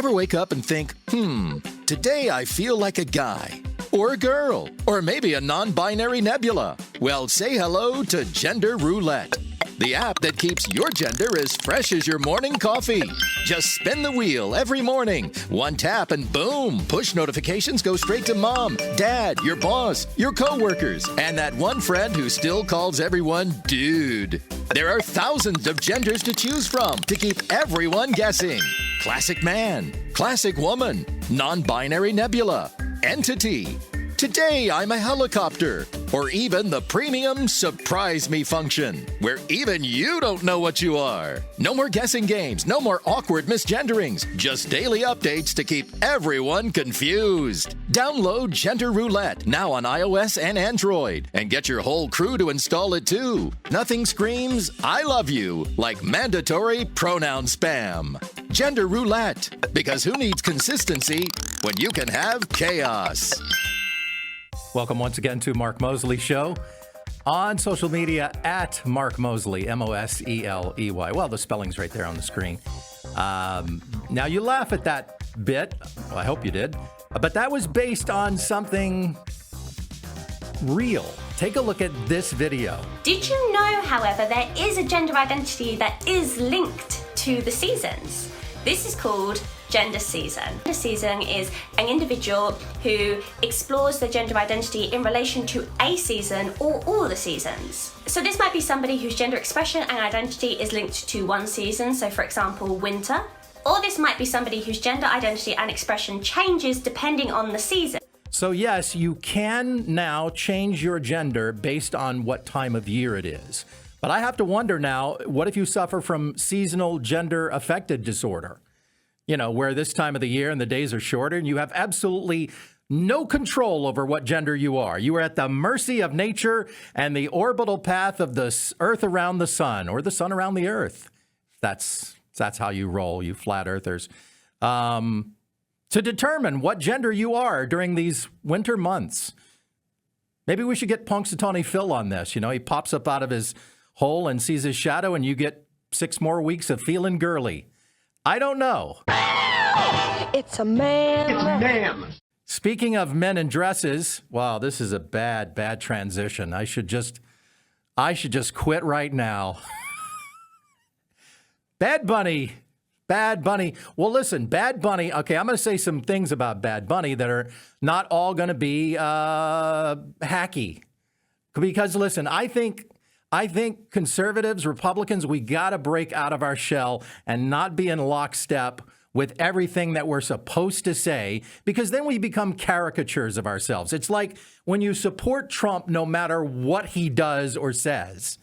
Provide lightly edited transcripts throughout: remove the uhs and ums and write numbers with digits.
Ever wake up and think, today I feel like a guy, or a girl, or maybe a non-binary nebula? Well, say hello to Gender Roulette, the app that keeps your gender as fresh as your morning coffee. Just spin the wheel every morning. One tap and boom, push notifications go straight to mom, dad, your boss, your coworkers, and that one friend who still calls everyone dude. There are thousands of genders to choose from to keep everyone guessing. Classic man, classic woman, non-binary nebula, entity. Today I'm a helicopter, or even the premium surprise me function, where even you don't know what you are. No more guessing games, no more awkward misgenderings, just daily updates to keep everyone confused. Download Gender Roulette now on iOS and Android, and get your whole crew to install it too. Nothing screams, I love you, like mandatory pronoun spam. Gender Roulette, because who needs consistency when you can have chaos? Welcome once again to Mark Moseley Show. On social media, at Mark Moseley, Moseley. Well, the spelling's right there on the screen. Now, you laugh at that bit. Well, I hope you did. But that was based on something real. Take a look at this video. Did you know, however, there is a gender identity that is linked to the seasons? This is called gender season. Gender season is an individual who explores their gender identity in relation to a season or all the seasons. So this might be somebody whose gender expression and identity is linked to one season, so for example, winter. Or this might be somebody whose gender identity and expression changes depending on the season. So yes, you can now change your gender based on what time of year it is. But I have to wonder now, what if you suffer from seasonal gender affected disorder? You know, where this time of the year and the days are shorter and you have absolutely no control over what gender you are. You are at the mercy of nature and the orbital path of the earth around the sun, or the sun around the earth. That's how you roll, you flat earthers. To determine what gender you are during these winter months. Maybe we should get Punxsutawney Phil on this. You know, he pops up out of his hole and sees his shadow and you get 6 more weeks of feeling girly. I don't know. It's a man. It's a man. Speaking of men in dresses, wow, this is a bad transition. I should just quit right now. Bad Bunny. Well, listen, Bad Bunny. Okay, I'm going to say some things about Bad Bunny that are not all going to be hacky. Because listen, I think conservatives, Republicans, we got to break out of our shell and not be in lockstep with everything that we're supposed to say, because then we become caricatures of ourselves. It's like when you support Trump no matter what he does or says.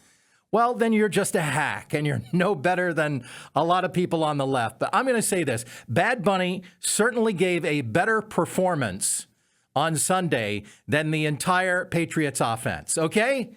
Well, then you're just a hack and you're no better than a lot of people on the left. But I'm going to say this. Bad Bunny certainly gave a better performance on Sunday than the entire Patriots offense, okay?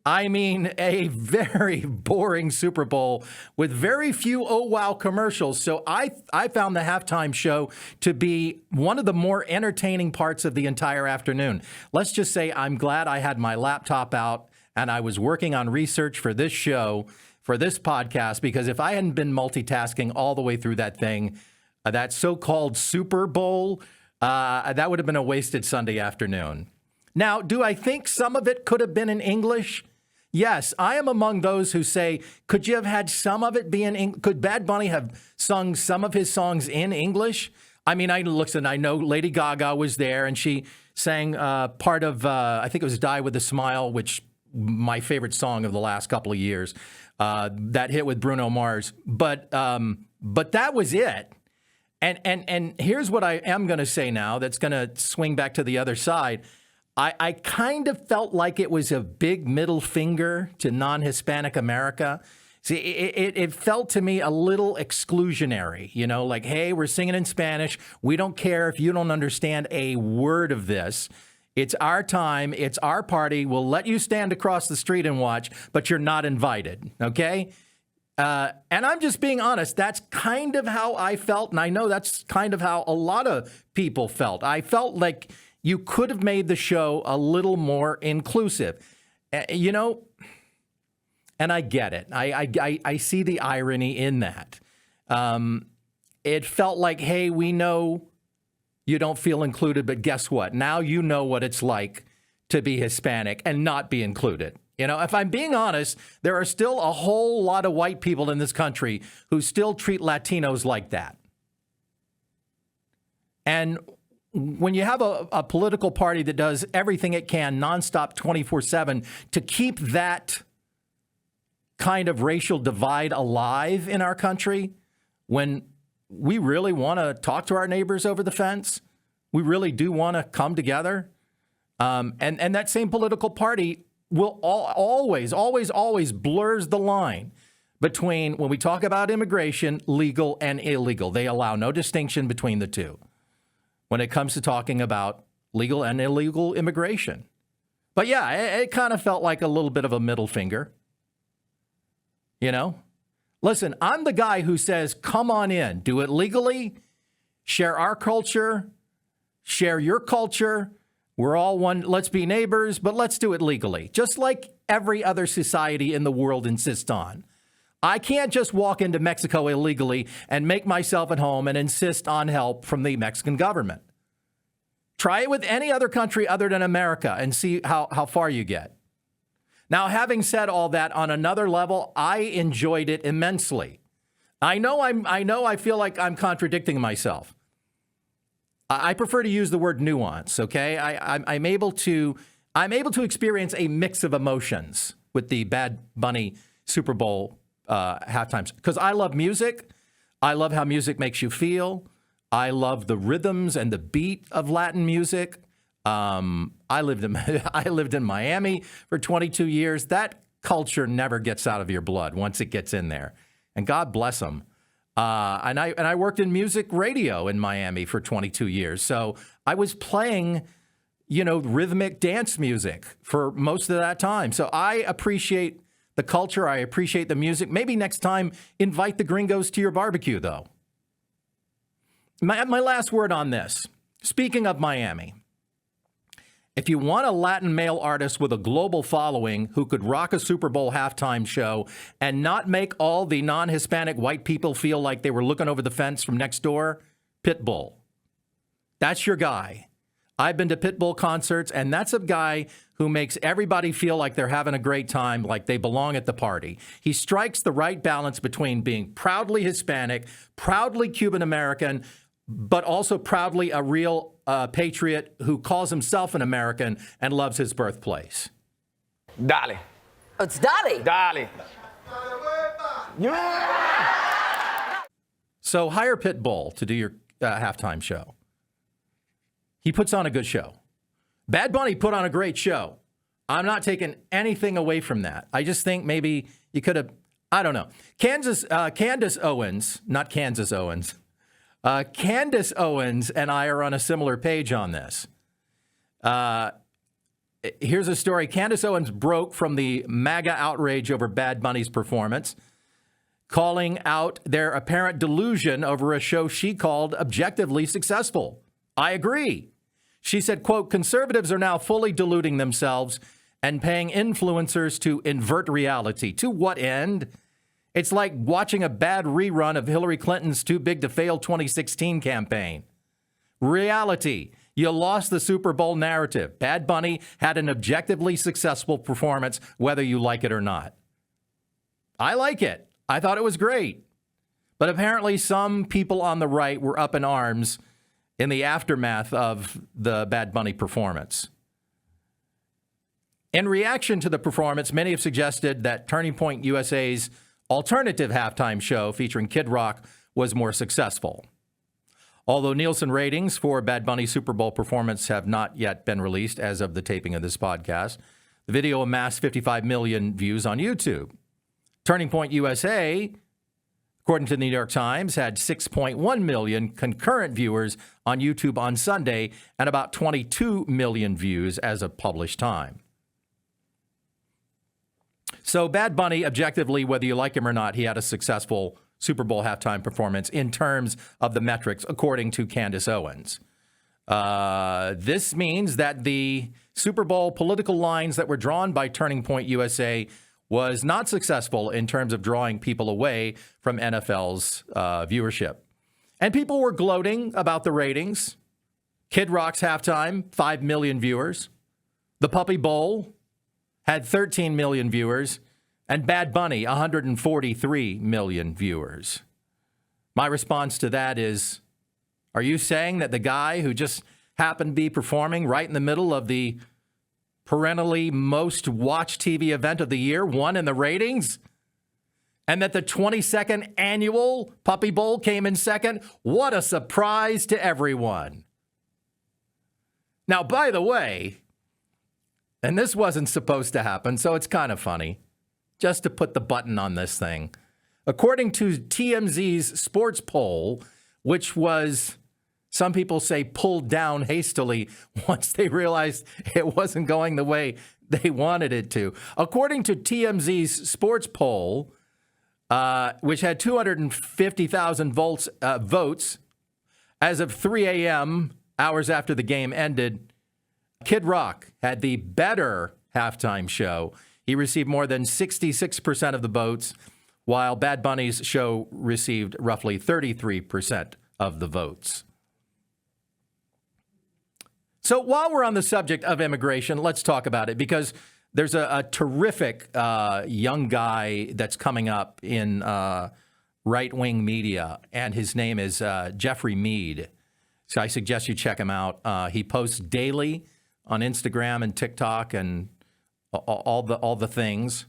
I mean, a very boring Super Bowl with very few oh wow commercials. So I found the halftime show to be one of the more entertaining parts of the entire afternoon. Let's just say I'm glad I had my laptop out and I was working on research for this show, for this podcast, because if I hadn't been multitasking all the way through that thing, that so-called Super Bowl, that would have been a wasted Sunday afternoon. Now, do I think some of it could have been in English? Yes, I am among those who say, could you have had some of it be in English? Could Bad Bunny have sung some of his songs in English? I mean, I know Lady Gaga was there and she sang part of, I think it was Die With a Smile, which my favorite song of the last couple of years, that hit with Bruno Mars. But that was it. And here's what I am going to say now that's going to swing back to the other side. I kind of felt like it was a big middle finger to non-Hispanic America. See, it felt to me a little exclusionary, you know, like, hey, we're singing in Spanish. We don't care if you don't understand a word of this. It's our time. It's our party. We'll let you stand across the street and watch, but you're not invited, okay? And I'm just being honest. That's kind of how I felt, and I know that's kind of how a lot of people felt. I felt like you could have made the show a little more inclusive. You know, and I get it. I see the irony in that. it felt like, hey, we know you don't feel included, but guess what? Now you know what it's like to be Hispanic and not be included. You know, if I'm being honest, there are still a whole lot of white people in this country who still treat Latinos like that. And when you have a political party that does everything it can nonstop 24/7 to keep that kind of racial divide alive in our country, when we really want to talk to our neighbors over the fence, we really do want to come together, and that same political party will always blurs the line between when we talk about immigration, legal and illegal. They allow no distinction between the two when it comes to talking about legal and illegal immigration. But yeah, it kind of felt like a little bit of a middle finger. You know? Listen, I'm the guy who says, come on in, do it legally, share our culture, share your culture. We're all one. Let's be neighbors, but let's do it legally, just like every other society in the world insists on. I can't just walk into Mexico illegally and make myself at home and insist on help from the Mexican government. Try it with any other country other than America and see how far you get. Now, having said all that, on another level, I enjoyed it immensely. I know I feel like I'm contradicting myself. I prefer to use the word nuance, okay? I'm able to experience a mix of emotions with the Bad Bunny Super Bowl halftimes, because I love music. I love how music makes you feel. I love the rhythms and the beat of Latin music. I lived in Miami for 22 years. That culture never gets out of your blood once it gets in there, and God bless them. And I worked in music radio in Miami for 22 years. So I was playing, rhythmic dance music for most of that time. So I appreciate the culture. I appreciate the music. Maybe next time, invite the gringos to your barbecue, though. My last word on this. Speaking of Miami, if you want a Latin male artist with a global following who could rock a Super Bowl halftime show and not make all the non-Hispanic white people feel like they were looking over the fence from next door, Pitbull. That's your guy. I've been to Pitbull concerts, and that's a guy who makes everybody feel like they're having a great time, like they belong at the party. He strikes the right balance between being proudly Hispanic, proudly Cuban American, but also proudly a real patriot who calls himself an American and loves his birthplace. Dale. It's Dottie. Dale. Yeah. So hire Pitbull to do your halftime show. He puts on a good show. Bad Bunny put on a great show. I'm not taking anything away from that. I just think maybe you could have, I don't know. Candace Owens, not Kansas Owens. Candace Owens and I are on a similar page on this. Here's a story. Candace Owens broke from the MAGA outrage over Bad Bunny's performance, calling out their apparent delusion over a show she called objectively successful. I agree. She said, quote, conservatives are now fully deluding themselves and paying influencers to invert reality. To what end? It's like watching a bad rerun of Hillary Clinton's Too Big to Fail 2016 campaign. Reality. You lost the Super Bowl narrative. Bad Bunny had an objectively successful performance, whether you like it or not. I like it. I thought it was great. But apparently some people on the right were up in arms in the aftermath of the Bad Bunny performance. In reaction to the performance, many have suggested that Turning Point USA's alternative halftime show featuring Kid Rock was more successful. Although Nielsen ratings for Bad Bunny's Super Bowl performance have not yet been released as of the taping of this podcast, the video amassed 55 million views on YouTube. Turning Point USA, according to the New York Times, had 6.1 million concurrent viewers on YouTube on Sunday and about 22 million views as of published time. So Bad Bunny, objectively, whether you like him or not, he had a successful Super Bowl halftime performance in terms of the metrics, according to Candace Owens. This means that the Super Bowl political lines that were drawn by Turning Point USA was not successful in terms of drawing people away from NFL's viewership. And people were gloating about the ratings. Kid Rock's halftime, 5 million viewers. The Puppy Bowl had 13 million viewers. And Bad Bunny, 143 million viewers. My response to that is, are you saying that the guy who just happened to be performing right in the middle of the perennially most watched TV event of the year won in the ratings? And that the 22nd annual Puppy Bowl came in second? What a surprise to everyone. Now, by the way, and this wasn't supposed to happen, so it's kind of funny, just to put the button on this thing. According to TMZ's sports poll, which was, some people say, pulled down hastily once they realized it wasn't going the way they wanted it to. According to TMZ's sports poll, which had 250,000 votes, as of 3 a.m., hours after the game ended, Kid Rock had the better halftime show. He received more than 66% of the votes, while Bad Bunny's show received roughly 33% of the votes. So while we're on the subject of immigration, let's talk about it, because there's a terrific young guy that's coming up in right-wing media, and his name is Jeffrey Mead. So I suggest you check him out. He posts daily on Instagram and TikTok and all the things.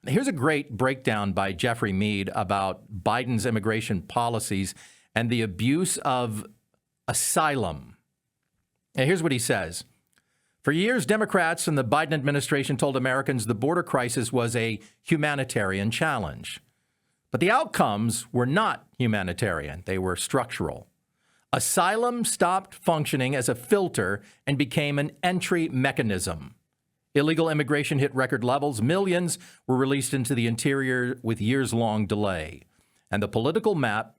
Here's a great breakdown by Jeffrey Mead about Biden's immigration policies and the abuse of asylum. And here's what he says. For years, Democrats and the Biden administration told Americans the border crisis was a humanitarian challenge. But the outcomes were not humanitarian. They were structural. Asylum stopped functioning as a filter and became an entry mechanism. Illegal immigration hit record levels. Millions were released into the interior with years-long delay. And the political map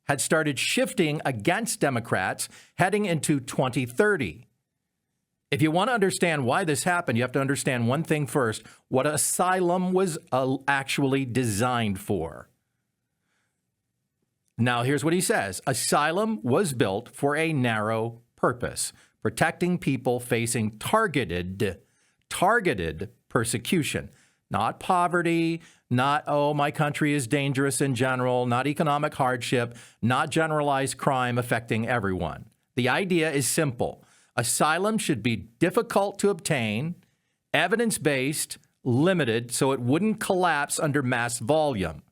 had started shifting against Democrats heading into 2030. If you want to understand why this happened, you have to understand one thing first: what asylum was actually designed for. Now, here's what he says. Asylum was built for a narrow purpose: protecting people facing targeted persecution. Not poverty, not, oh, my country is dangerous in general, not economic hardship, not generalized crime affecting everyone. The idea is simple. Asylum should be difficult to obtain, evidence-based, limited, so it wouldn't collapse under mass volume.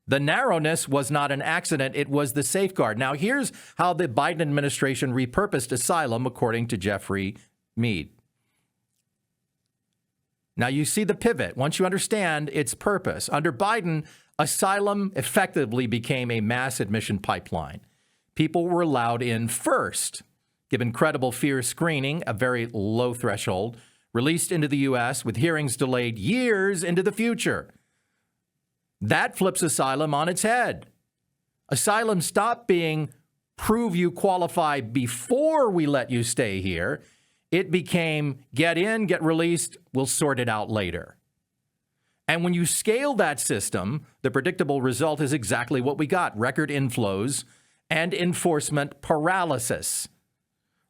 The narrowness was not an accident. It was the safeguard. Now, here's how the Biden administration repurposed asylum, according to Jeffrey Mead. Now, you see the pivot. Once you understand its purpose, under Biden, asylum effectively became a mass admission pipeline. People were allowed in first, given credible fear screening, a very low threshold, released into the U.S. with hearings delayed years into the future. That flips asylum on its head. Asylum stopped being prove you qualify before we let you stay here. It became get in, get released, we'll sort it out later. And when you scale that system, the predictable result is exactly what we got: record inflows and enforcement paralysis.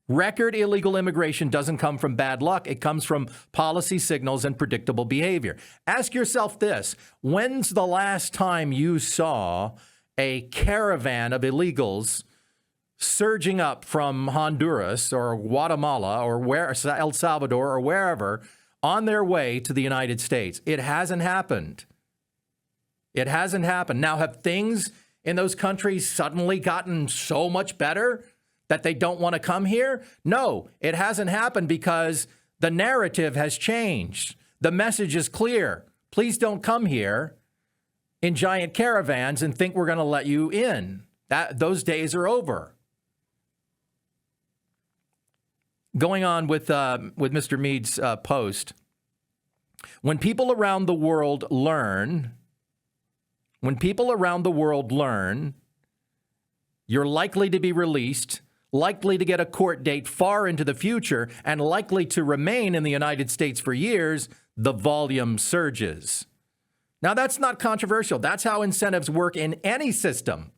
Record illegal immigration doesn't come from bad luck. It comes from policy signals and predictable behavior. Ask yourself this: when's the last time you saw a caravan of illegals surging up from Honduras or Guatemala or El Salvador or wherever on their way to the United States? It hasn't happened. It hasn't happened. Now, have things in those countries suddenly gotten so much better that they don't want to come here? No, it hasn't happened because the narrative has changed. The message is clear. Please don't come here in giant caravans and think we're going to let you in. Those days are over. Going on with Mr. Mead's post, when people around the world learn, you're likely to be released, likely to get a court date far into the future, and likely to remain in the United States for years, the volume surges. Now, that's not controversial. That's how incentives work in any system.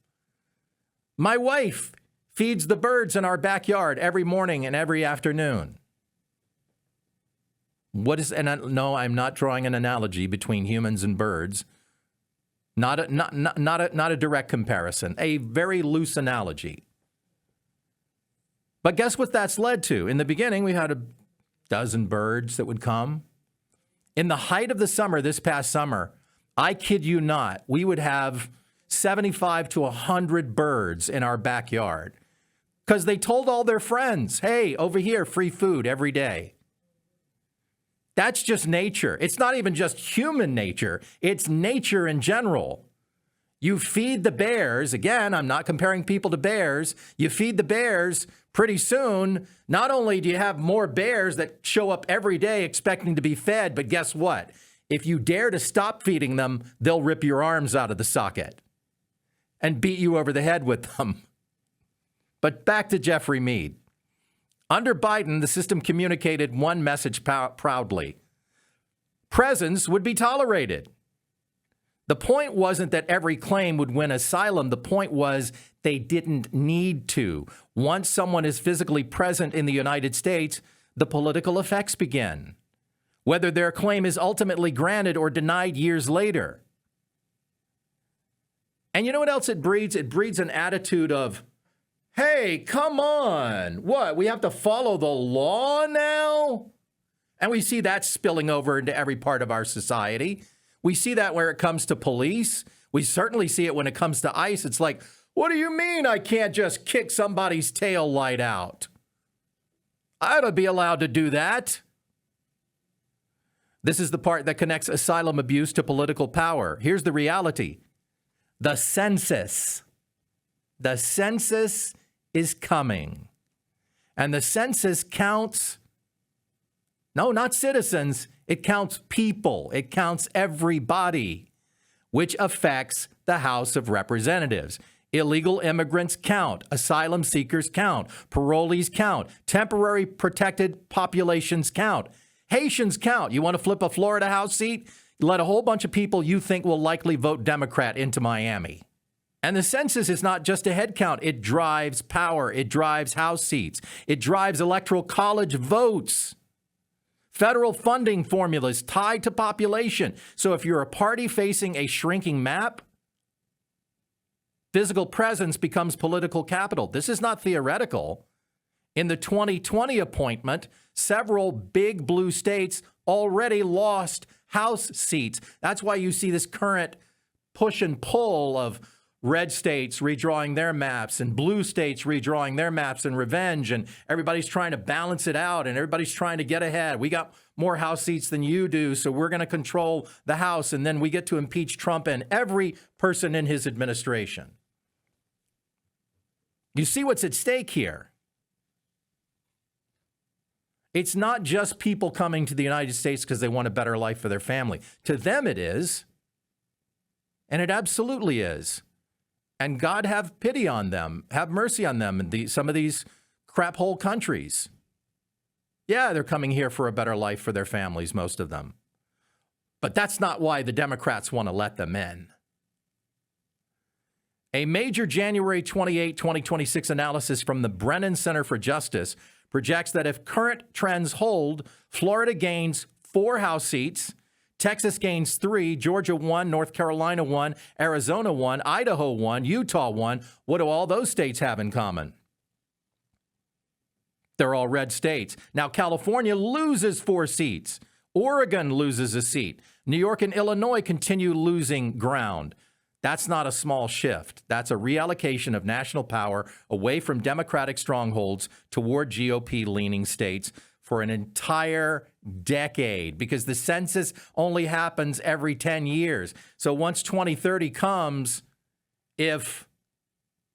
My wife feeds the birds in our backyard every morning and every afternoon. No, I'm not drawing an analogy between humans and birds. Not a direct comparison, a very loose analogy. But guess what that's led to? In the beginning, we had a dozen birds that would come. In the height of the summer, this past summer, I kid you not, we would have 75 to 100 birds in our backyard because they told all their friends, hey, over here, free food every day. That's just nature. It's not even just human nature. It's nature in general. You feed the bears. Again, I'm not comparing people to bears. You feed the bears, pretty soon, not only do you have more bears that show up every day expecting to be fed, but guess what? If you dare to stop feeding them, they'll rip your arms out of the socket and beat you over the head with them. But back to Jeffrey Mead. Under Biden, the system communicated one message proudly. Presence would be tolerated. The point wasn't that every claim would win asylum. The point was they didn't need to. Once someone is physically present in the United States, the political effects begin, whether their claim is ultimately granted or denied years later. And you know what else it breeds? It breeds an attitude of, hey, come on. What? We have to follow the law now? And we see that spilling over into every part of our society. We see that where it comes to police. We certainly see it when it comes to ICE. It's like, what do you mean I can't just kick somebody's tail light out? I ought to be allowed to do that. This is the part that connects asylum abuse to political power. Here's the reality. The census. The census is coming. And the census counts, no, not citizens, it counts people. It counts everybody, which affects the House of Representatives. Illegal immigrants count. Asylum seekers count. Parolees count. Temporary protected populations count. Haitians count. You want to flip a Florida House seat? Let a whole bunch of people you think will likely vote Democrat into Miami. And the census is not just a head count. It drives power. It drives House seats. It drives electoral college votes. Federal funding formulas tied to population. So if you're a party facing a shrinking map, physical presence becomes political capital. This is not theoretical. In the 2020 appointment, several big blue states already lost House seats. That's why you see this current push and pull of red states redrawing their maps and blue states redrawing their maps in revenge, and everybody's trying to balance it out and everybody's trying to get ahead. We got more House seats than you do, so we're going to control the House, and then we get to impeach Trump and every person in his administration. You see what's at stake here. It's not just people coming to the United States because they want a better life for their family. To them it is, and it absolutely is. And God have pity on them, have mercy on them in some of these crap hole countries. Yeah, they're coming here for a better life for their families, most of them. But that's not why the Democrats want to let them in. A major January 28, 2026 analysis from the Brennan Center for Justice projects that if current trends hold, Florida gains 4 House seats, Texas gains 3, Georgia 1, North Carolina 1, Arizona 1, Idaho 1, Utah 1. What do all those states have in common? They're all red states. Now, California loses 4 seats. Oregon loses a seat. New York and Illinois continue losing ground. That's not a small shift. That's a reallocation of national power away from Democratic strongholds toward GOP-leaning states for an entire decade, because the census only happens every 10 years. So once 2030 comes, if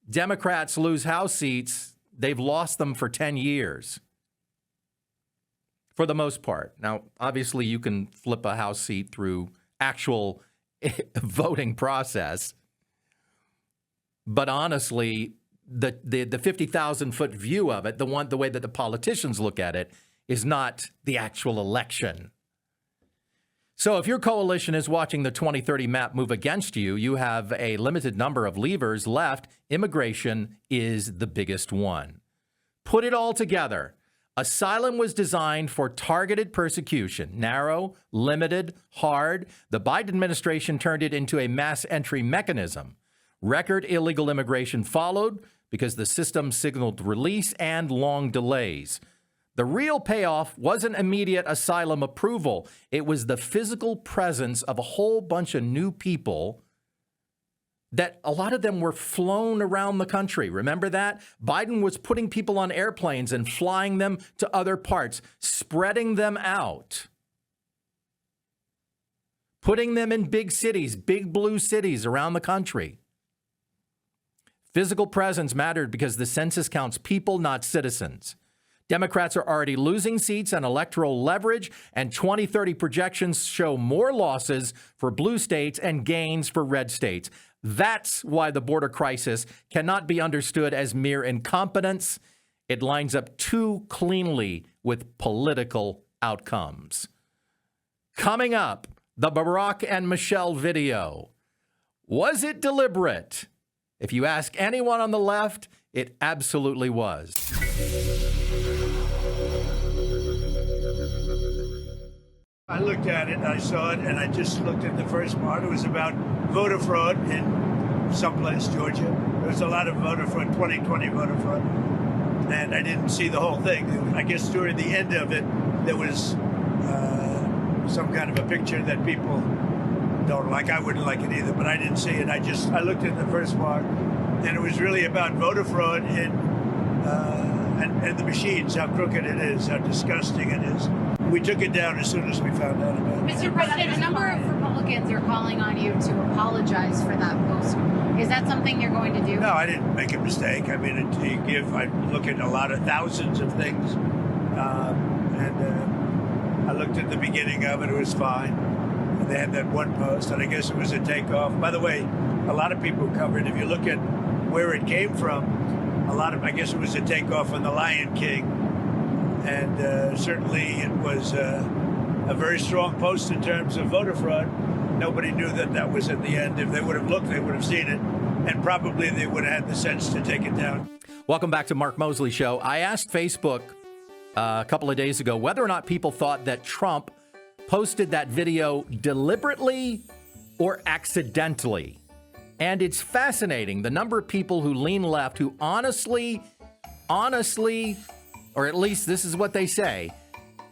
Democrats lose House seats, they've lost them for 10 years, for the most part. Now, obviously, you can flip a House seat through actual voting process. But honestly, the 50,000-foot view of it, the way that the politicians look at it, is not the actual election. So if your coalition is watching the 2030 map move against you, you have a limited number of levers left. Immigration is the biggest one. Put it all together. Asylum was designed for targeted persecution, narrow, limited, hard. The Biden administration turned it into a mass entry mechanism. Record illegal immigration followed because the system signaled release and long delays. The real payoff wasn't immediate asylum approval. It was the physical presence of a whole bunch of new people that a lot of them were flown around the country. Remember that? Biden was putting people on airplanes and flying them to other parts, spreading them out, putting them in big cities, big blue cities around the country. Physical presence mattered because the census counts people, not citizens. Democrats are already losing seats and electoral leverage, and 2030 projections show more losses for blue states and gains for red states. That's why the border crisis cannot be understood as mere incompetence. It lines up too cleanly with political outcomes. Coming up, the Barack and Michelle video. Was it deliberate? If you ask anyone on the left, it absolutely was. I looked at it, I saw it, and I just looked at the first part. It was about voter fraud in someplace, Georgia. There was a lot of voter fraud, 2020 voter fraud, and I didn't see the whole thing. I guess during the end of it, there was some kind of a picture that people don't like. I wouldn't like it either, but I didn't see it. I looked at the first part, and it was really about voter fraud in and the machines, how crooked it is, how disgusting it is. We took it down as soon as we found out about it. Mr. President, a number of Republicans are calling on you to apologize for that post. Is that something you're going to do? No, I didn't make a mistake. I mean, I look at a lot of thousands of things, and I looked at the beginning of it. It was fine. And they had that one post, and I guess it was a takeoff. By the way, a lot of people covered. If you look at where it came from, I guess it was a takeoff on The Lion King. And certainly it was a very strong post in terms of voter fraud. Nobody knew that was at the end. If they would have looked, they would have seen it. And probably they would have had the sense to take it down. Welcome back to Mark Moseley Show. I asked Facebook a couple of days ago whether or not people thought that Trump posted that video deliberately or accidentally. And it's fascinating, the number of people who lean left who honestly, or at least this is what they say,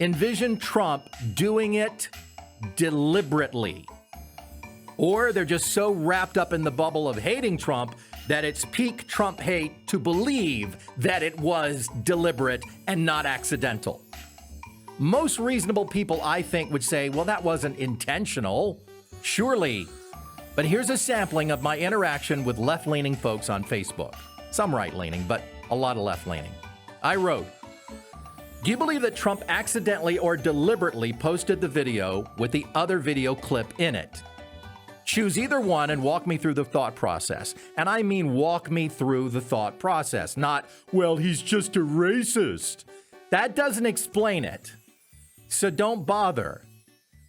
envision Trump doing it deliberately. Or they're just so wrapped up in the bubble of hating Trump that it's peak Trump hate to believe that it was deliberate and not accidental. Most reasonable people, I think, would say, well, that wasn't intentional. Surely. But here's a sampling of my interaction with left-leaning folks on Facebook. Some right-leaning, but a lot of left-leaning. I wrote, do you believe that Trump accidentally or deliberately posted the video with the other video clip in it? Choose either one and walk me through the thought process. And I mean walk me through the thought process, not, well, he's just a racist. That doesn't explain it. So don't bother.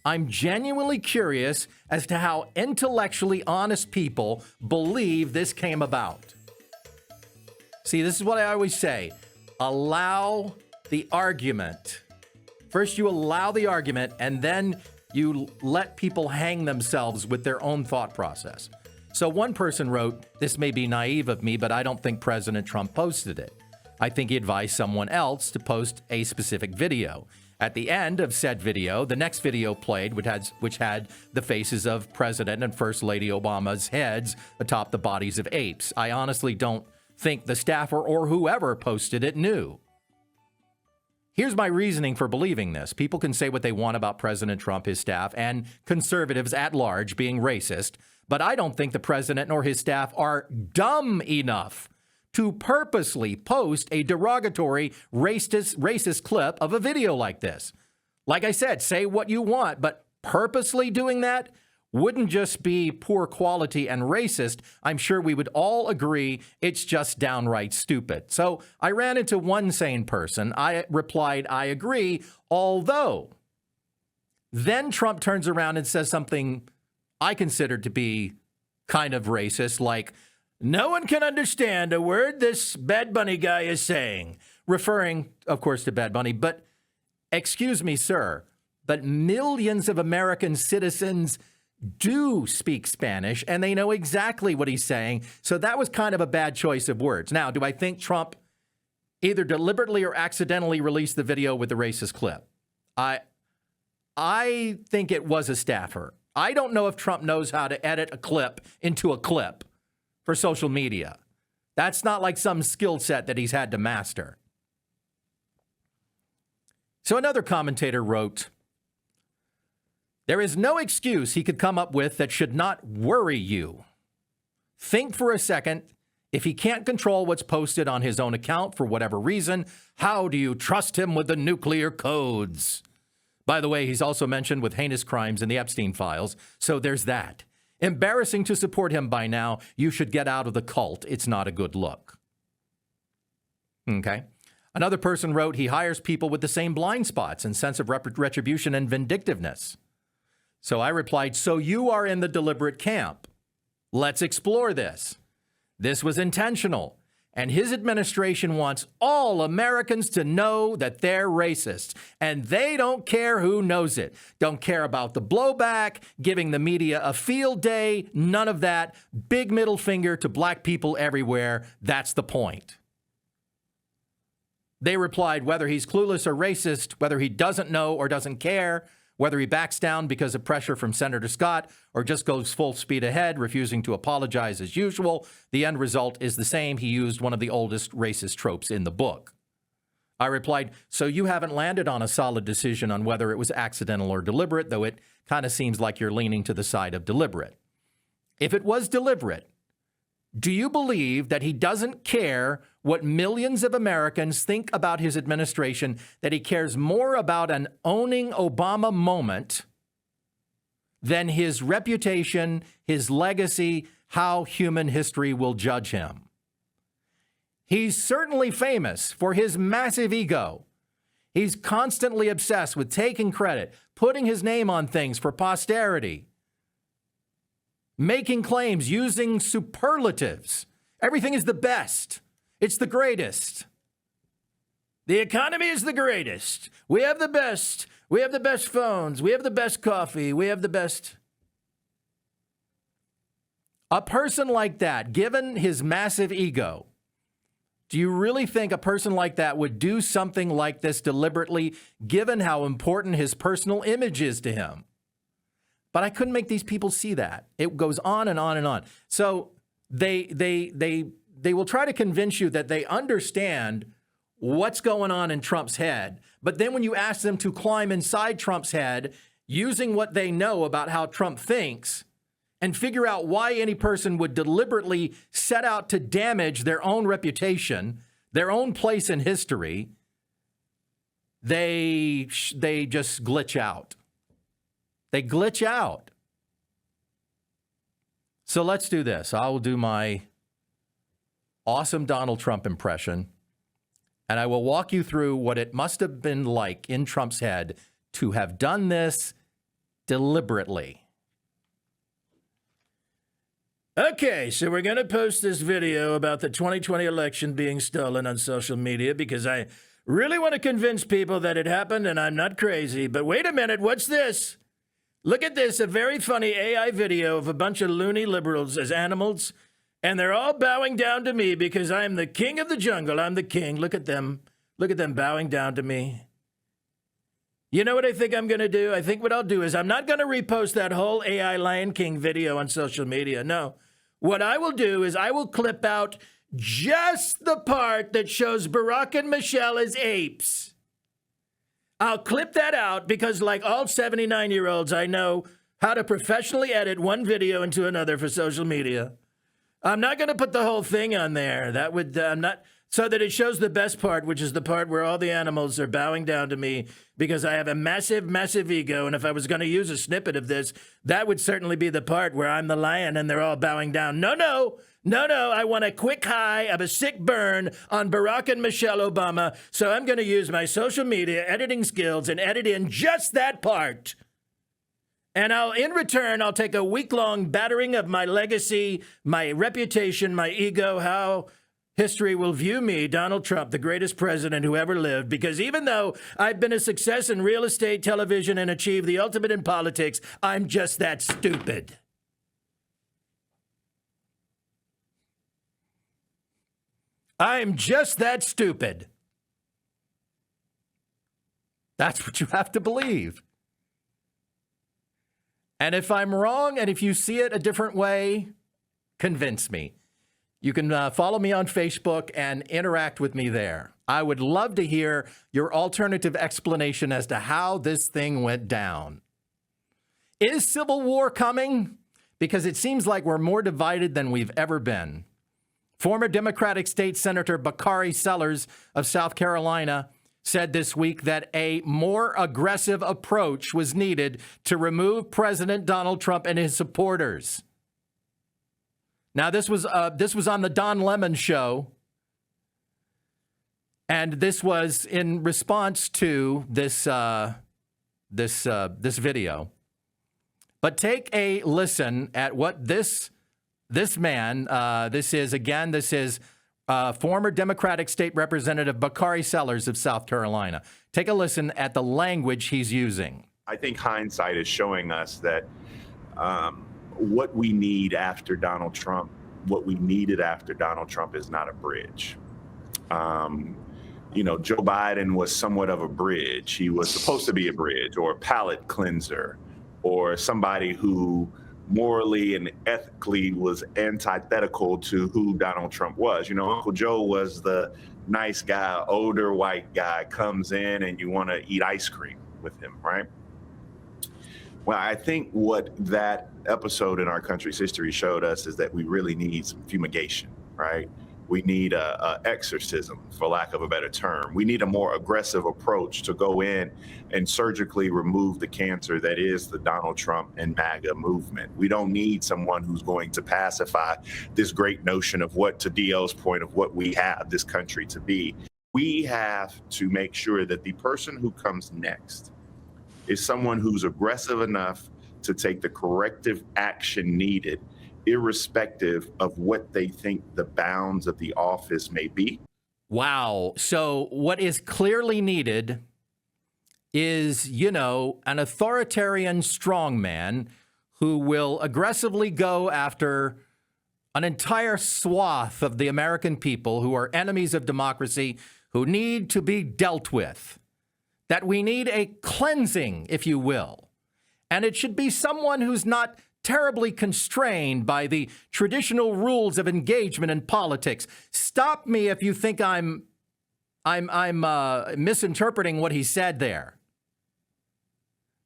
I'm genuinely curious as to how intellectually honest people believe this came about. See, this is what I always say. Allow the argument. First, you allow the argument, and then you let people hang themselves with their own thought process. So one person wrote, this may be naive of me, but I don't think President Trump posted it. I think he advised someone else to post a specific video. At the end of said video, the next video played, which had the faces of President and First Lady Obama's heads atop the bodies of apes. I honestly don't think the staffer or whoever posted it knew. Here's my reasoning for believing this. People can say what they want about President Trump, his staff, and conservatives at large being racist, but I don't think the president nor his staff are dumb enough to purposely post a derogatory racist clip of a video like this. Like I said, say what you want, but purposely doing that wouldn't just be poor quality and racist. I'm sure we would all agree it's just downright stupid. So I ran into one sane person. I replied, I agree, although Then Trump turns around and says something I consider to be kind of racist, like, no one can understand a word this Bad Bunny guy is saying, referring, of course, to Bad Bunny. But excuse me, sir, but millions of American citizens do speak Spanish, and they know exactly what he's saying. So that was kind of a bad choice of words. Now, do I think Trump either deliberately or accidentally released the video with the racist clip? I think it was a staffer. I don't know if Trump knows how to edit a clip into a clip for social media. That's not like some skill set that he's had to master. So another commentator wrote, there is no excuse he could come up with that should not worry you. Think for a second. If he can't control what's posted on his own account for whatever reason, how do you trust him with the nuclear codes? By the way, he's also mentioned with heinous crimes in the Epstein files, so there's that. Embarrassing to support him by now. You should get out of the cult. It's not a good look. Okay. Another person wrote, he hires people with the same blind spots and sense of retribution and vindictiveness. So I replied, so you are in the deliberate camp. Let's explore this. This was intentional, and his administration wants all Americans to know that they're racist, and they don't care who knows it. Don't care about the blowback, giving the media a field day, none of that. Big middle finger to black people everywhere. That's the point. They replied, whether he's clueless or racist, whether he doesn't know or doesn't care, whether he backs down because of pressure from Senator Scott or just goes full speed ahead, refusing to apologize as usual, the end result is the same. He used one of the oldest racist tropes in the book. I replied, so you haven't landed on a solid decision on whether it was accidental or deliberate, though it kind of seems like you're leaning to the side of deliberate. If it was deliberate, do you believe that he doesn't care what millions of Americans think about his administration, that he cares more about an owning Obama moment than his reputation, his legacy, how human history will judge him? He's certainly famous for his massive ego. He's constantly obsessed with taking credit, putting his name on things for posterity, making claims, using superlatives. Everything is the best. It's the greatest. The economy is the greatest. We have the best. We have the best phones. We have the best coffee. We have the best. A person like that, given his massive ego, do you really think a person like that would do something like this deliberately, given how important his personal image is to him? But I couldn't make these people see that. It goes on and on and on. So they will try to convince you that they understand what's going on in Trump's head. But then when you ask them to climb inside Trump's head, using what they know about how Trump thinks, and figure out why any person would deliberately set out to damage their own reputation, their own place in history, they just glitch out. They glitch out. So let's do this. I will do my awesome Donald Trump impression, and I will walk you through what it must have been like in Trump's head to have done this deliberately. Okay, so we're going to post this video about the 2020 election being stolen on social media because I really want to convince people that it happened and I'm not crazy. But wait a minute, what's this? Look at this, a very funny AI video of a bunch of loony liberals as animals, and they're all bowing down to me because I'm the king of the jungle. I'm the king. Look at them. Look at them bowing down to me. You know what I think I'm going to do? I think what I'll do is I'm not going to repost that whole AI Lion King video on social media. No. What I will do is I will clip out just the part that shows Barack and Michelle as apes. I'll clip that out because, like all 79-year-olds, I know how to professionally edit one video into another for social media. I'm not going to put the whole thing on there. That would, I'm not, so that it shows the best part, which is the part where all the animals are bowing down to me because I have a massive, massive ego. And if I was going to use a snippet of this, that would certainly be the part where I'm the lion and they're all bowing down. No. I want a quick high of a sick burn on Barack and Michelle Obama. So I'm going to use my social media editing skills and edit in just that part. And in return, I'll take a week-long battering of my legacy, my reputation, my ego, how history will view me, Donald Trump, the greatest president who ever lived, because even though I've been a success in real estate, television, and achieved the ultimate in politics, I'm just that stupid. I'm just that stupid. That's what you have to believe. And if I'm wrong, and if you see it a different way, convince me. You can follow me on Facebook and interact with me there. I would love to hear your alternative explanation as to how this thing went down. Is civil war coming? Because it seems like we're more divided than we've ever been. Former Democratic State Senator Bakari Sellers of South Carolina said this week that a more aggressive approach was needed to remove President Donald Trump and his supporters. Now, this was on the Don Lemon show, and this was in response to this video. But take a listen at what this man, this is former Democratic State Representative Bakari Sellers of South Carolina. Take a listen at the language he's using. I think hindsight is showing us that what we need after Donald Trump, what we needed after Donald Trump is not a bridge. Joe Biden was somewhat of a bridge. He was supposed to be a bridge or a palate cleanser or somebody who morally and ethically was antithetical to who Donald Trump was. Uncle Joe was the nice guy, older white guy, comes in and you want to eat ice cream with him, right? Well, I think what that episode in our country's history showed us is that we really need some fumigation, right? We need a exorcism, for lack of a better term. We need a more aggressive approach to go in and surgically remove the cancer that is the Donald Trump and MAGA movement. We don't need someone who's going to pacify this great notion of what, to DL's point, of what we have this country to be. We have to make sure that the person who comes next is someone who's aggressive enough to take the corrective action needed, irrespective of what they think the bounds of the office may be. Wow. So what is clearly needed is, an authoritarian strongman who will aggressively go after an entire swath of the American people who are enemies of democracy, who need to be dealt with. That we need a cleansing, if you will. And it should be someone who's not terribly constrained by the traditional rules of engagement in politics. Stop me if you think I'm misinterpreting what he said there.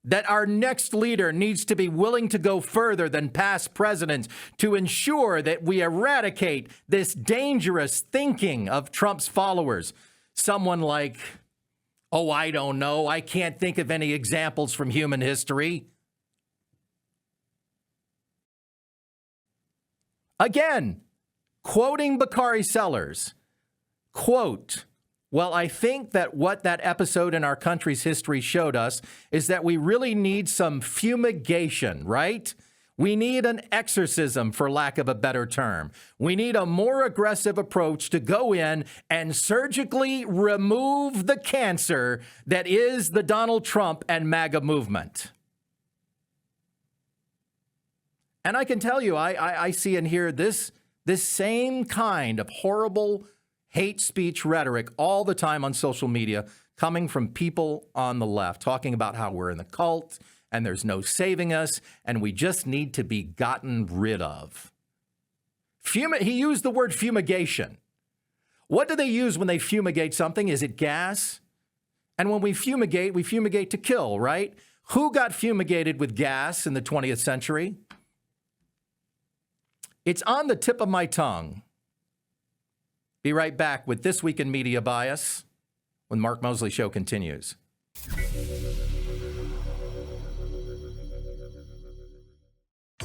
That our next leader needs to be willing to go further than past presidents to ensure that we eradicate this dangerous thinking of Trump's followers. Someone like, I don't know, I can't think of any examples from human history. Again, quoting Bakari Sellers, quote, well, I think that what that episode in our country's history showed us is that we really need some fumigation, right? We need an exorcism, for lack of a better term. We need a more aggressive approach to go in and surgically remove the cancer that is the Donald Trump and MAGA movement. And I can tell you, I see and hear this same kind of horrible hate speech rhetoric all the time on social media coming from people on the left, talking about how we're in the cult and there's no saving us and we just need to be gotten rid of. He used the word fumigation. What do they use when they fumigate something? Is it gas? And when we fumigate to kill, right? Who got fumigated with gas in the 20th century? It's on the tip of my tongue. Be right back with This Week in Media Bias when Mark Moseley Show continues.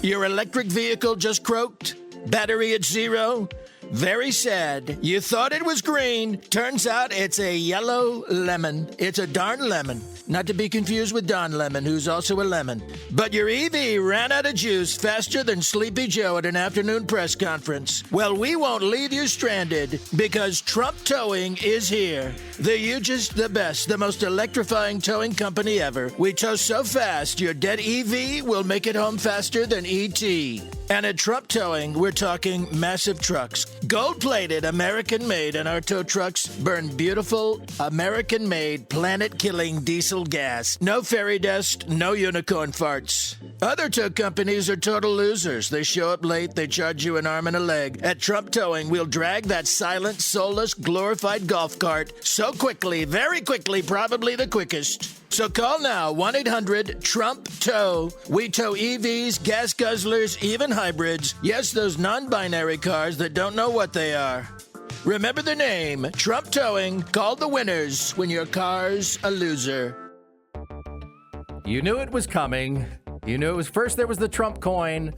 Your electric vehicle just croaked? Battery at 0? Very sad. You thought it was green. Turns out it's a yellow lemon. It's a darn lemon. Not to be confused with Don Lemon, who's also a lemon. But your EV ran out of juice faster than Sleepy Joe at an afternoon press conference. Well, we won't leave you stranded because Trump Towing is here. The hugest, the best, the most electrifying towing company ever. We tow so fast, your dead EV will make it home faster than ET. And at Trump Towing, we're talking massive trucks. Gold-plated, American-made, and our tow trucks burn beautiful, American-made, planet-killing diesel gas. No fairy dust, no unicorn farts. Other tow companies are total losers. They show up late, they charge you an arm and a leg. At Trump Towing, we'll drag that silent, soulless, glorified golf cart so quickly, very quickly, probably the quickest. So call now, 1-800-TRUMP-TOW. We tow EVs, gas guzzlers, even hybrids. Yes, those non-binary cars that don't know what they are. Remember the name, Trump Towing. Call the winners when your car's a loser. You knew it was coming. You knew it was first there was the Trump coin,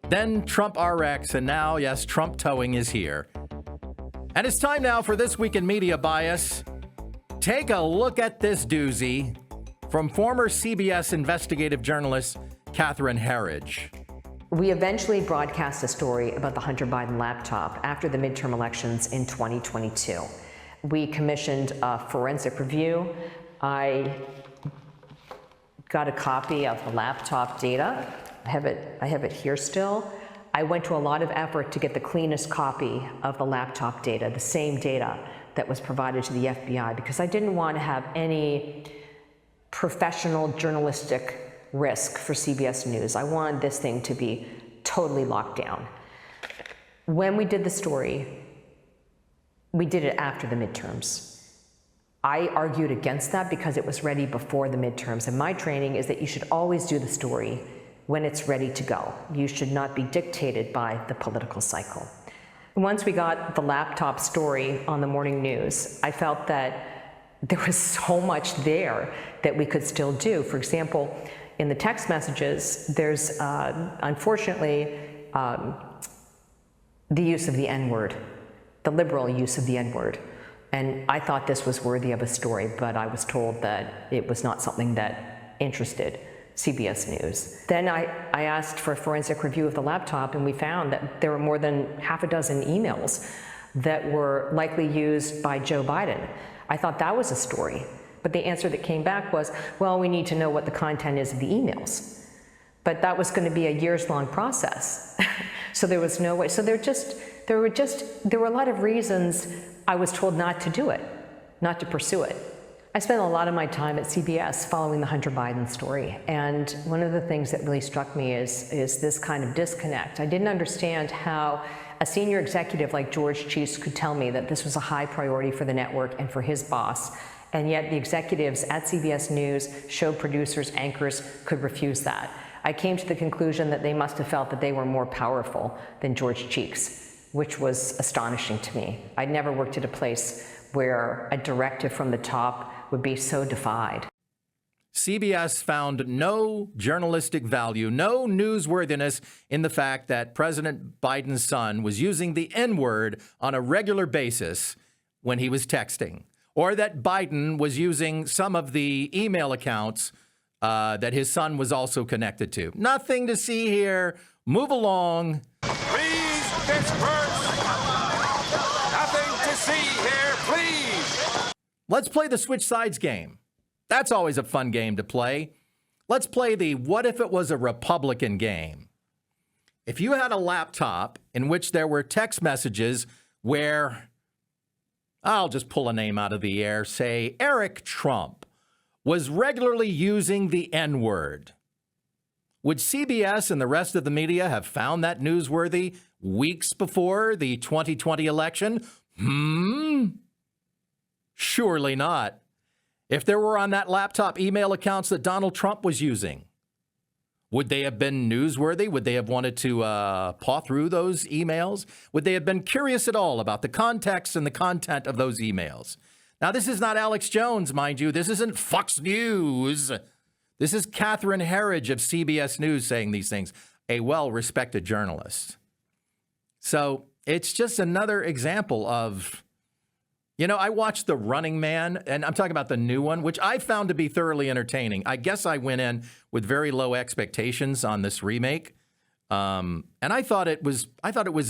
then Trump RX, and now, yes, Trump Towing is here. And it's time now for This Week in Media Bias. Take a look at this doozy from former CBS investigative journalist Catherine Herridge. We eventually broadcast a story about the Hunter Biden laptop after the midterm elections in 2022. We commissioned a forensic review. I got a copy of the laptop data. I have it here still. I went to a lot of effort to get the cleanest copy of the laptop data, the same data that was provided to the FBI, because I didn't want to have any professional journalistic risk for CBS News. I wanted this thing to be totally locked down. When we did the story, we did it after the midterms. I argued against that because it was ready before the midterms. And my training is that you should always do the story when it's ready to go. You should not be dictated by the political cycle. Once we got the laptop story on the morning news, I felt that there was so much there that we could still do. For example, in the text messages, there's unfortunately the use of the N-word, the liberal use of the N-word. And I thought this was worthy of a story, but I was told that it was not something that interested CBS News. Then I asked for a forensic review of the laptop, and we found that there were more than half a dozen emails that were likely used by Joe Biden. I thought that was a story, but the answer that came back was, well, we need to know what the content is of the emails. But that was going to be a years-long process. So there was no way. So there were a lot of reasons I was told not to do it, not to pursue it. I spent a lot of my time at CBS following the Hunter Biden story, and one of the things that really struck me is this kind of disconnect. I didn't understand how a senior executive like George Cheese could tell me that this was a high priority for the network and for his boss, and yet the executives at CBS News, show producers, anchors could refuse that. I came to the conclusion that they must have felt that they were more powerful than George Cheeks, which was astonishing to me. I'd never worked at a place where a directive from the top would be so defied. CBS found no journalistic value, no newsworthiness in the fact that President Biden's son was using the N-word on a regular basis when he was texting, or that Biden was using some of the email accounts that his son was also connected to. Nothing to see here. Move along. Please disperse. Nothing to see here, please. Let's play the switch sides game. That's always a fun game to play. Let's play the what if it was a Republican game. If you had a laptop in which there were text messages where, I'll just pull a name out of the air, say Eric Trump was regularly using the N-word, would CBS and the rest of the media have found that newsworthy weeks before the 2020 election? Surely not. If there were on that laptop email accounts that Donald Trump was using, would they have been newsworthy? Would they have wanted to paw through those emails? Would they have been curious at all about the context and the content of those emails? Now, this is not Alex Jones, mind you. This isn't Fox News. This is Catherine Herridge of CBS News saying these things, a well-respected journalist. So it's just another example of, I watched The Running Man, and I'm talking about the new one, which I found to be thoroughly entertaining. I guess I went in with very low expectations on this remake. And I thought it was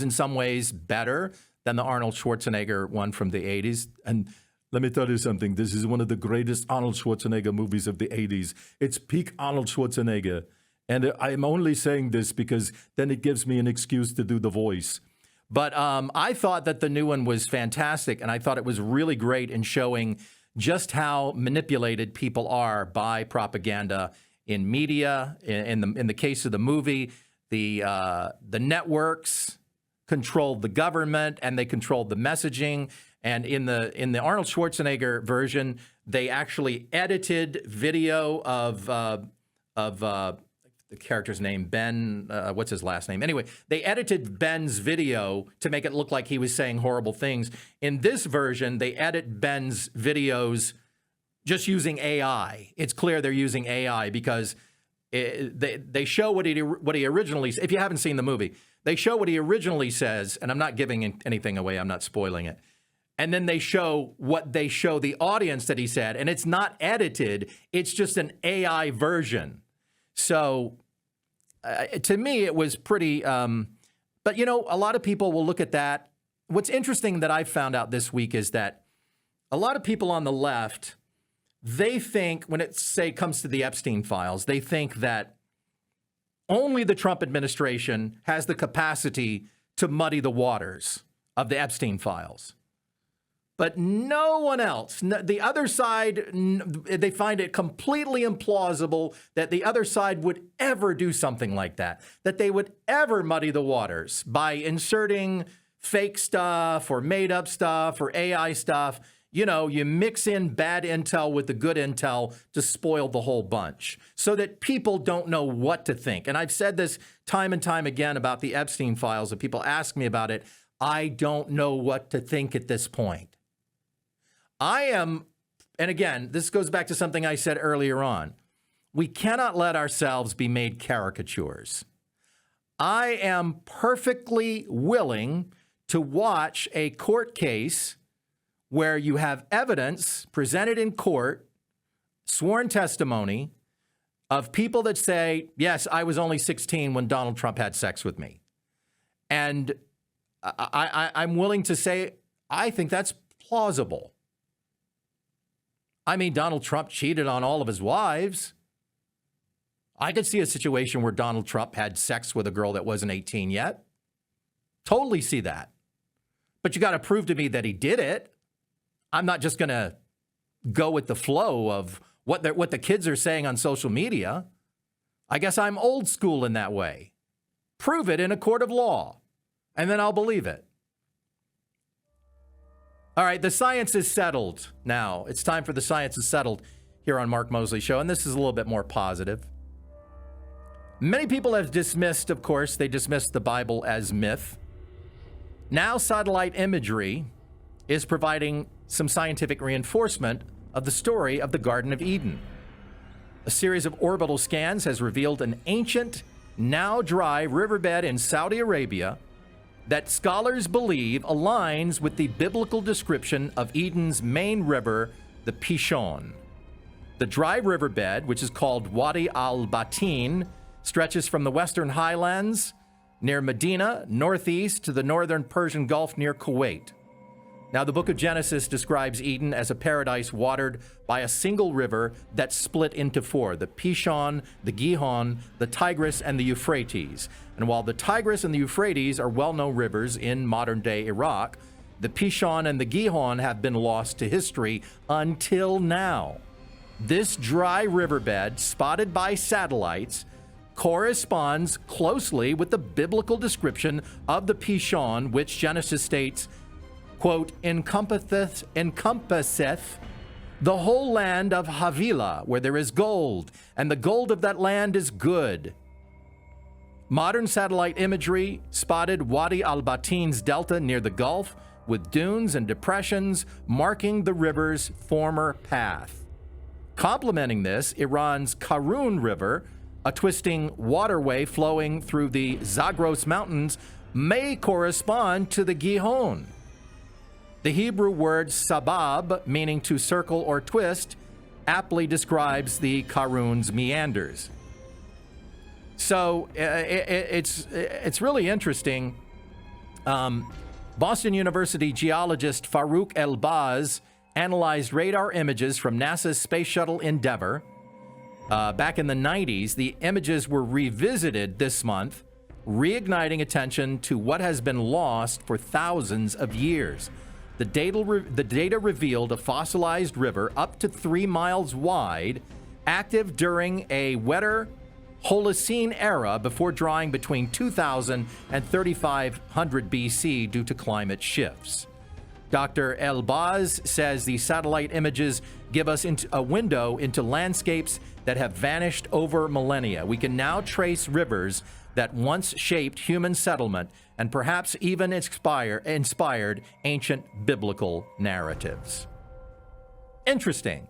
in some ways better than the Arnold Schwarzenegger one from the 80s. And let me tell you something. This is one of the greatest Arnold Schwarzenegger movies of the 80s. It's peak Arnold Schwarzenegger. And I'm only saying this because then it gives me an excuse to do the voice. But I thought that the new one was fantastic, and I thought it was really great in showing just how manipulated people are by propaganda in media. In the case of the movie, the networks controlled the government, and they controlled the messaging. And in the Arnold Schwarzenegger version, they actually edited video of the character's name, Ben, what's his last name? Anyway, they edited Ben's video to make it look like he was saying horrible things. In this version, they edit Ben's videos just using AI. It's clear they're using AI because they show what he originally, if you haven't seen the movie, they show what he originally says, and I'm not giving anything away, I'm not spoiling it. And then they show what they show the audience that he said, and it's not edited, it's just an AI version. So to me, it was pretty, but a lot of people will look at that. What's interesting that I found out this week is that a lot of people on the left, they think when it, comes to the Epstein files, they think that only the Trump administration has the capacity to muddy the waters of the Epstein files. But no one else, the other side, they find it completely implausible that the other side would ever do something like that they would ever muddy the waters by inserting fake stuff or made up stuff or AI stuff. You mix in bad intel with the good intel to spoil the whole bunch so that people don't know what to think. And I've said this time and time again about the Epstein files, and people ask me about it. I don't know what to think at this point. And again, this goes back to something I said earlier on. We cannot let ourselves be made caricatures. I am perfectly willing to watch a court case where you have evidence presented in court, sworn testimony of people that say, yes, I was only 16 when Donald Trump had sex with me. And I'm willing to say, I think that's plausible. I mean, Donald Trump cheated on all of his wives. I could see a situation where Donald Trump had sex with a girl that wasn't 18 yet. Totally see that. But you got to prove to me that he did it. I'm not just going to go with the flow of what the kids are saying on social media. I guess I'm old school in that way. Prove it in a court of law, and then I'll believe it. All right, the science is settled now. It's time for the science is settled here on Mark Moseley Show, and this is a little bit more positive. Many people have dismissed, of course, they dismissed the Bible as myth. Now satellite imagery is providing some scientific reinforcement of the story of the Garden of Eden. A series of orbital scans has revealed an ancient, now dry riverbed in Saudi Arabia that scholars believe aligns with the biblical description of Eden's main river, the Pishon. The dry riverbed, which is called Wadi al-Batin, stretches from the western highlands near Medina, northeast to the northern Persian Gulf near Kuwait. Now, the book of Genesis describes Eden as a paradise watered by a single river that split into four, the Pishon, the Gihon, the Tigris, and the Euphrates. And while the Tigris and the Euphrates are well-known rivers in modern-day Iraq, the Pishon and the Gihon have been lost to history until now. This dry riverbed, spotted by satellites, corresponds closely with the biblical description of the Pishon, which Genesis states, quote, encompasseth the whole land of Havilah, where there is gold, and the gold of that land is good. Modern satellite imagery spotted Wadi al-Batin's delta near the Gulf, with dunes and depressions marking the river's former path. Complementing this, Iran's Karun River, a twisting waterway flowing through the Zagros Mountains, may correspond to the Gihon. The Hebrew word sabab, meaning to circle or twist, aptly describes the Karun's meanders. So it's really interesting. Boston University geologist Farouk Elbaz analyzed radar images from NASA's Space Shuttle Endeavour. Back in the 90s, the images were revisited this month, reigniting attention to what has been lost for thousands of years. The data revealed a fossilized river up to 3 miles wide, active during a wetter Holocene era before drying between 2000 and 3500 BC due to climate shifts. Dr. Elbaz says the satellite images give us a window into landscapes that have vanished over millennia. We can now trace rivers that once shaped human settlement and perhaps even inspired ancient biblical narratives. Interesting.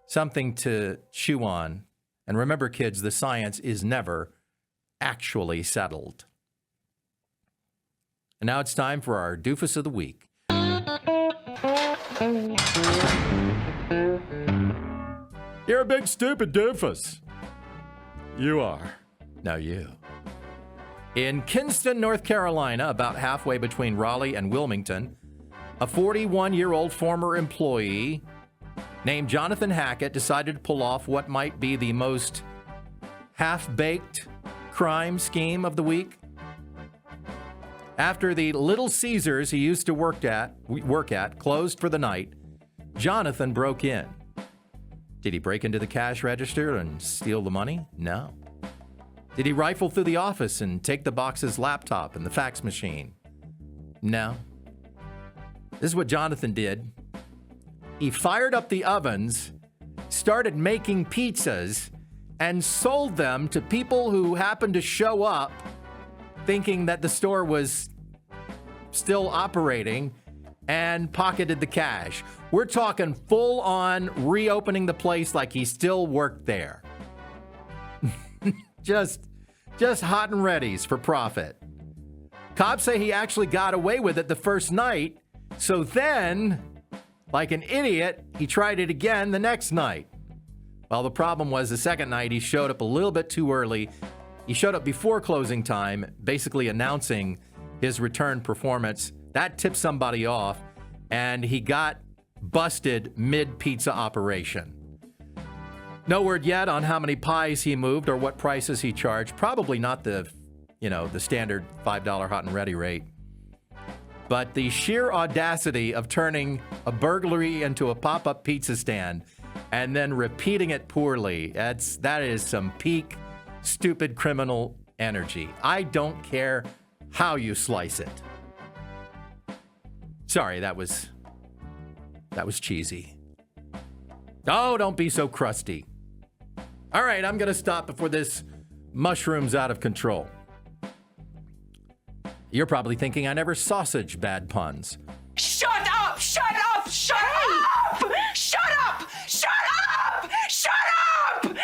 Something to chew on. And remember, kids, the science is never actually settled. And now it's time for our doofus of the week. You're a big stupid doofus. You are. Now you. In Kinston, North Carolina, about halfway between Raleigh and Wilmington, a 41-year-old former employee named Jonathan Hackett decided to pull off what might be the most half-baked crime scheme of the week. After the Little Caesars he used to work at closed for the night, Jonathan broke in. Did he break into the cash register and steal the money? No. Did he rifle through the office and take the boss's laptop and the fax machine? No. This is what Jonathan did. He fired up the ovens, started making pizzas, and sold them to people who happened to show up thinking that the store was still operating, and pocketed the cash. We're talking full on reopening the place like he still worked there. just hot and readies for profit. Cops say he actually got away with it the first night, so then, like an idiot, he tried it again the next night. Well, the problem was the second night he showed up a little bit too early. He showed up before closing time, basically announcing his return performance. That tipped somebody off, and he got busted mid-pizza operation. No word yet on how many pies he moved or what prices he charged. Probably not the standard $5 hot and ready rate. But the sheer audacity of turning a burglary into a pop-up pizza stand and then repeating it poorly, that is some peak stupid criminal energy. I don't care how you slice it. Sorry, that was cheesy. Oh, don't be so crusty. All right, I'm going to stop before this mushroom's out of control. You're probably thinking I never sausage bad puns. Shut up! Shut up! Shut up! Shut up! Shut up! Shut up!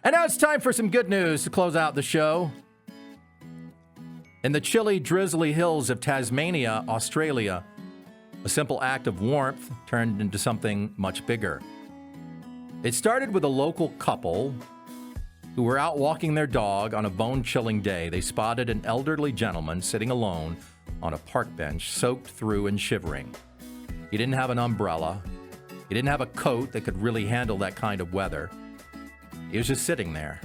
And now it's time for some good news to close out the show. In the chilly, drizzly hills of Tasmania, Australia, a simple act of warmth turned into something much bigger. It started with a local couple who were out walking their dog on a bone-chilling day. They spotted an elderly gentleman sitting alone on a park bench, soaked through and shivering. He didn't have an umbrella. He didn't have a coat that could really handle that kind of weather. He was just sitting there.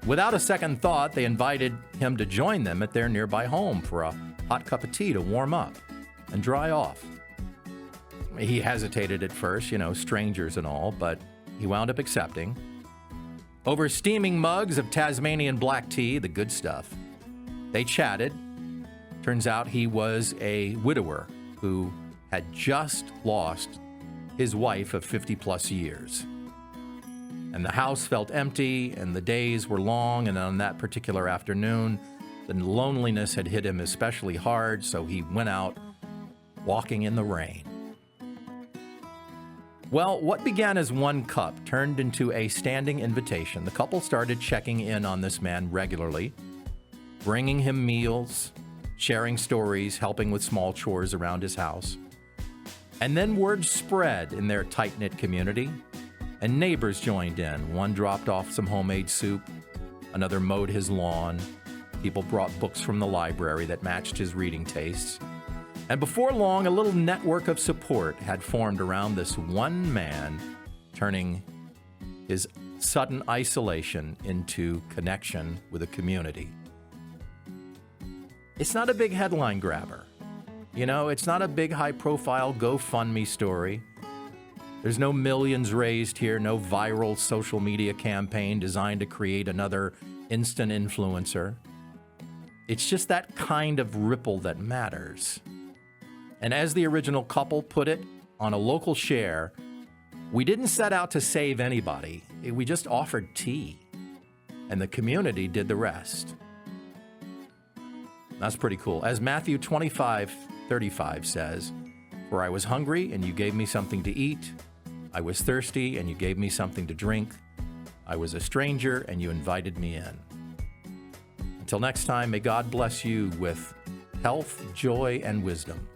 Without a second thought, they invited him to join them at their nearby home for a hot cup of tea to warm up and dry off. He hesitated at first, strangers and all, but he wound up accepting. Over steaming mugs of Tasmanian black tea, the good stuff, they chatted. Turns out he was a widower who had just lost his wife of 50-plus years. And the house felt empty, and the days were long, and on that particular afternoon, the loneliness had hit him especially hard, so he went out walking in the rain. Well, what began as one cup turned into a standing invitation. The couple started checking in on this man regularly. bringing him meals, sharing stories, helping with small chores around his house. And then word spread in their tight-knit community, and neighbors joined in. One dropped off some homemade soup, another mowed his lawn. People brought books from the library that matched his reading tastes. And before long, a little network of support had formed around this one man, turning his sudden isolation into connection with a community. It's not a big headline grabber. You know, it's not a big high-profile GoFundMe story. There's no millions raised here, no viral social media campaign designed to create another instant influencer. It's just that kind of ripple that matters. And as the original couple put it on a local share, we didn't set out to save anybody. We just offered tea. And the community did the rest. That's pretty cool. As Matthew 25:35 says, "For I was hungry, and you gave me something to eat. I was thirsty, and you gave me something to drink. I was a stranger, and you invited me in." Until next time, may God bless you with health, joy, and wisdom.